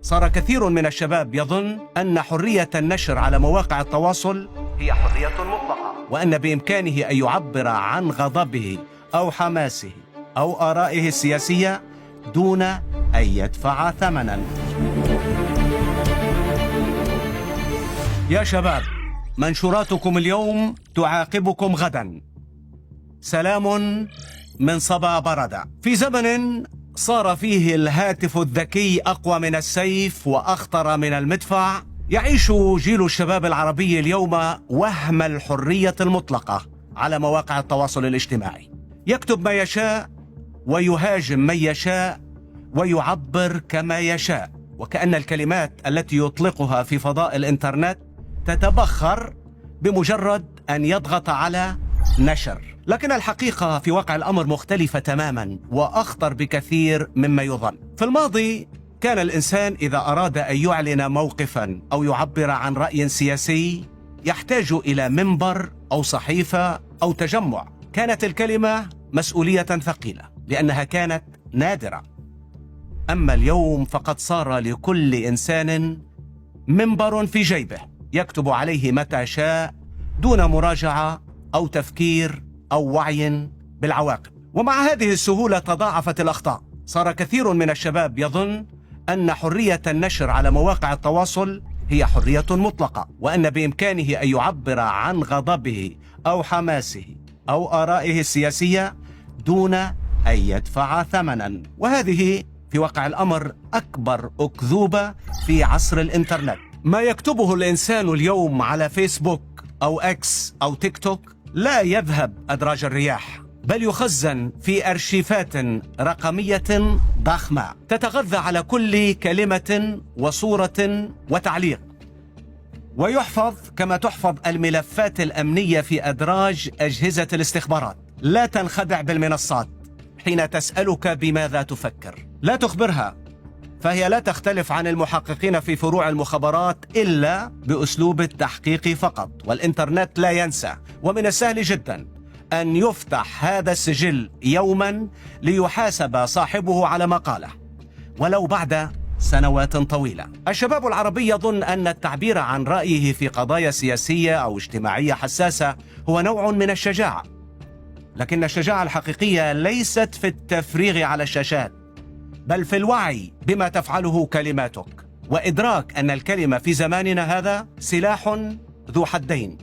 صار كثير من الشباب يظن أن حرية النشر على مواقع التواصل هي حرية مطلقة، وأن بإمكانه أن يعبر عن غضبه أو حماسه أو آرائه السياسية دون أن يدفع ثمناً. يا شباب، منشوراتكم اليوم تعاقبكم غداً. سلام من صبا بردة. في زمن صار فيه الهاتف الذكي أقوى من السيف وأخطر من المدفع، يعيش جيل الشباب العربي اليوم وهم الحرية المطلقة على مواقع التواصل الاجتماعي. يكتب ما يشاء ويهاجم من يشاء ويعبر كما يشاء، وكأن الكلمات التي يطلقها في فضاء الإنترنت تتبخر بمجرد أن يضغط على نشر. لكن الحقيقة في واقع الأمر مختلفة تماما وأخطر بكثير مما يظن. في الماضي كان الإنسان إذا أراد أن يعلن موقفا أو يعبر عن رأي سياسي يحتاج إلى منبر أو صحيفة أو تجمع. كانت الكلمة مسؤولية ثقيلة لأنها كانت نادرة. أما اليوم فقد صار لكل إنسان منبر في جيبه يكتب عليه متى شاء دون مراجعة أو تفكير أو وعي بالعواقب. ومع هذه السهولة تضاعفت الأخطاء. صار كثير من الشباب يظن أن حرية النشر على مواقع التواصل هي حرية مطلقة، وأن بإمكانه أن يعبر عن غضبه أو حماسه أو آرائه السياسية دون أن يدفع ثمناً. وهذه في واقع الأمر أكبر أكذوبة في عصر الإنترنت. ما يكتبه الإنسان اليوم على فيسبوك أو إكس أو تيك توك لا يذهب أدراج الرياح، بل يخزن في أرشيفات رقمية ضخمة تتغذى على كل كلمة وصورة وتعليق، ويحفظ كما تحفظ الملفات الأمنية في أدراج أجهزة الاستخبارات. لا تنخدع بالمنصات حين تسألك بماذا تفكر. لا تخبرها، فهي لا تختلف عن المحققين في فروع المخابرات إلا بأسلوب التحقيق فقط. والإنترنت لا ينسى، ومن السهل جدا أن يفتح هذا السجل يوما ليحاسب صاحبه على ما قاله ولو بعد سنوات طويلة. الشباب العربي يظن أن التعبير عن رأيه في قضايا سياسية أو اجتماعية حساسة هو نوع من الشجاعة، لكن الشجاعة الحقيقية ليست في التفريغ على الشاشات، بل في الوعي بما تفعله كلماتك، وإدراك أن الكلمة في زماننا هذا سلاح ذو حدين،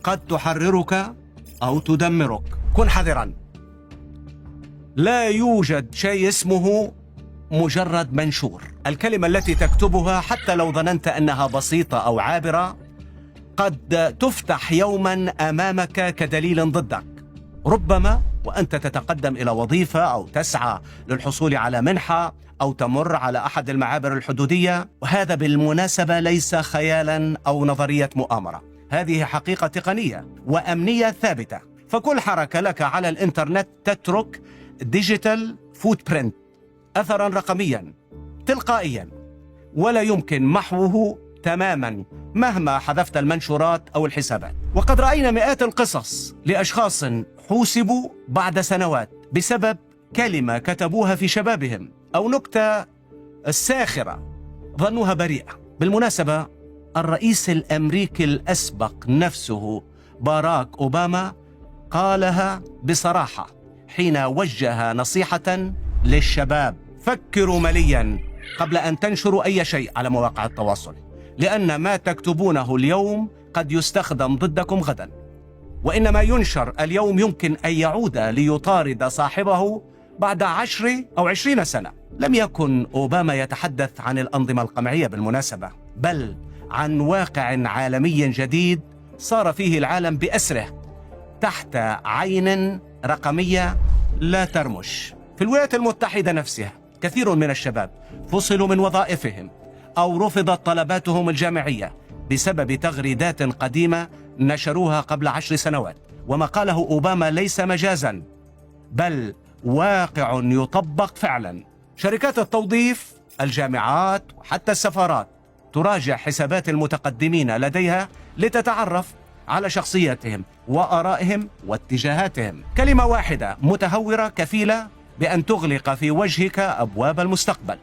قد تحررك أو تدمرك. كن حذرا. لا يوجد شيء اسمه مجرد منشور. الكلمة التي تكتبها حتى لو ظننت أنها بسيطة أو عابرة قد تفتح يوما أمامك كدليل ضدك، ربما وأنت تتقدم إلى وظيفة أو تسعى للحصول على منحة أو تمر على أحد المعابر الحدودية. وهذا بالمناسبة ليس خيالا أو نظرية مؤامرة، هذه حقيقة تقنية وأمنية ثابتة. فكل حركة لك على الإنترنت تترك ديجيتال فوتبرينت، أثرا رقميا تلقائيا، ولا يمكن محوه تماما مهما حذفت المنشورات أو الحسابات. وقد رأينا مئات القصص لأشخاص حوسبوا بعد سنوات بسبب كلمة كتبوها في شبابهم أو نكتة ساخرة ظنوها بريئة. بالمناسبة الرئيس الأمريكي الأسبق نفسه باراك أوباما قالها بصراحة حين وجه نصيحة للشباب: فكروا مليا قبل أن تنشروا أي شيء على مواقع التواصل، لأن ما تكتبونه اليوم قد يستخدم ضدكم غدا، وإن ما ينشر اليوم يمكن أن يعود ليطارد صاحبه بعد 10 أو 20 سنة. لم يكن أوباما يتحدث عن الأنظمة القمعية بالمناسبة، بل عن واقع عالمي جديد صار فيه العالم بأسره تحت عين رقمية لا ترمش. في الولايات المتحدة نفسها كثير من الشباب فصلوا من وظائفهم أو رفضت طلباتهم الجامعية بسبب تغريدات قديمة نشروها قبل 10 سنوات. وما قاله أوباما ليس مجازا، بل واقع يطبق فعلا. شركات التوظيف، الجامعات وحتى السفارات تراجع حسابات المتقدمين لديها لتتعرف على شخصياتهم وآرائهم واتجاهاتهم. كلمة واحدة متهورة كفيلة بأن تغلق في وجهك أبواب المستقبل.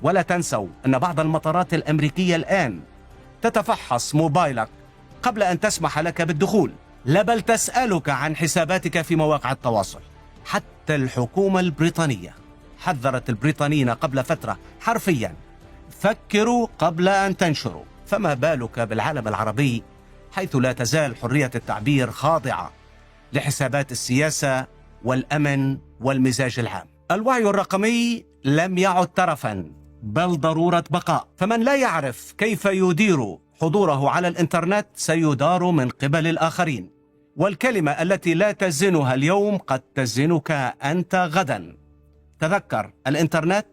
ولا تنسوا أن بعض المطارات الأمريكية الآن تتفحص موبايلك قبل أن تسمح لك بالدخول، لا بل تسألك عن حساباتك في مواقع التواصل. حتى الحكومة البريطانية حذرت البريطانيين قبل فترة حرفيا: فكروا قبل أن تنشروا. فما بالك بالعالم العربي حيث لا تزال حرية التعبير خاضعة لحسابات السياسة والأمن والمزاج العام. الوعي الرقمي لم يعد ترفا بل ضرورة بقاء، فمن لا يعرف كيف يدير حضوره على الإنترنت سيدار من قبل الآخرين، والكلمة التي لا تزنها اليوم قد تزنك أنت غدا. تذكر، الإنترنت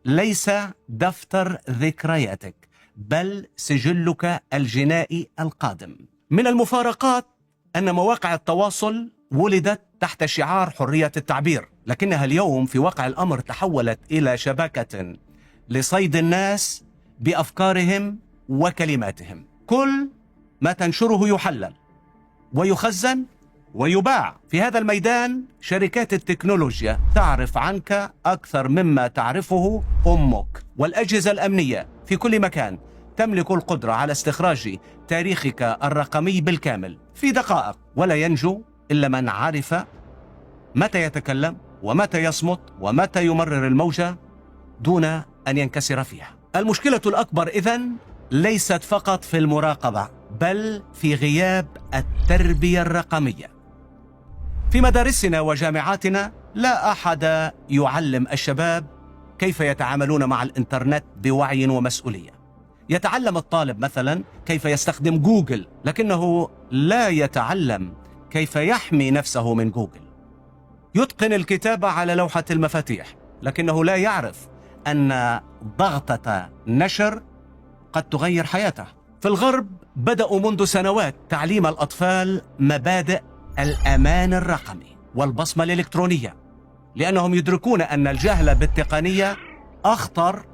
ليس دفتر ذكرياتك بل سجلك الجنائي القادم. من المفارقات أن مواقع التواصل ولدت تحت شعار حرية التعبير، لكنها اليوم في واقع الأمر تحولت إلى شبكة لصيد الناس بأفكارهم وكلماتهم. كل ما تنشره يحلل ويخزن ويباع. في هذا الميدان شركات التكنولوجيا تعرف عنك أكثر مما تعرفه أمك، والأجهزة الأمنية في كل مكان تملك القدرة على استخراج تاريخك الرقمي بالكامل في دقائق، ولا ينجو إلا من عرف متى يتكلم ومتى يصمت ومتى يمرر الموجة دون أن ينكسر فيها. المشكلة الأكبر إذن ليست فقط في المراقبة بل في غياب التربية الرقمية. في مدارسنا وجامعاتنا لا أحد يعلم الشباب كيف يتعاملون مع الإنترنت بوعي ومسؤولية. يتعلم الطالب مثلا كيف يستخدم جوجل، لكنه لا يتعلم كيف يحمي نفسه من جوجل. يتقن الكتابة على لوحة المفاتيح، لكنه لا يعرف أن ضغطة نشر قد تغير حياته. في الغرب بدأوا منذ سنوات تعليم الأطفال مبادئ الأمان الرقمي والبصمة الإلكترونية، لأنهم يدركون أن الجهل بالتقنية أخطر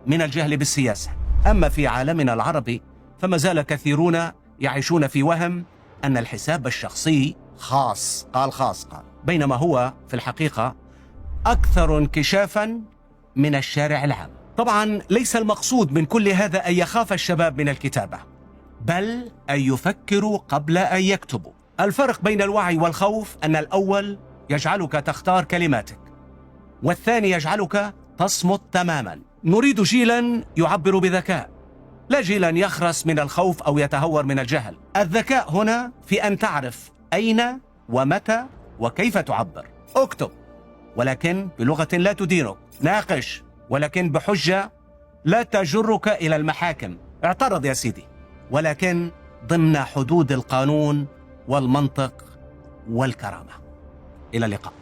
من الجهل بالسياسة. أما في عالمنا العربي فما زال كثيرون يعيشون في وهم أن الحساب الشخصي خاص، بينما هو في الحقيقة أكثر انكشافا من الشارع العام. طبعا ليس المقصود من كل هذا أن يخاف الشباب من الكتابة، بل أن يفكروا قبل أن يكتبوا. الفرق بين الوعي والخوف أن الأول يجعلك تختار كلماتك، والثاني يجعلك تصمت تماما. نريد جيلا يعبر بذكاء، لا جيلا يخرس من الخوف أو يتهور من الجهل. الذكاء هنا في أن تعرف أين ومتى وكيف تعبر. اكتب ولكن بلغة لا تدينك، ناقش ولكن بحجة لا تجرك إلى المحاكم، اعترض يا سيدي ولكن ضمن حدود القانون والمنطق والكرامة. إلى اللقاء.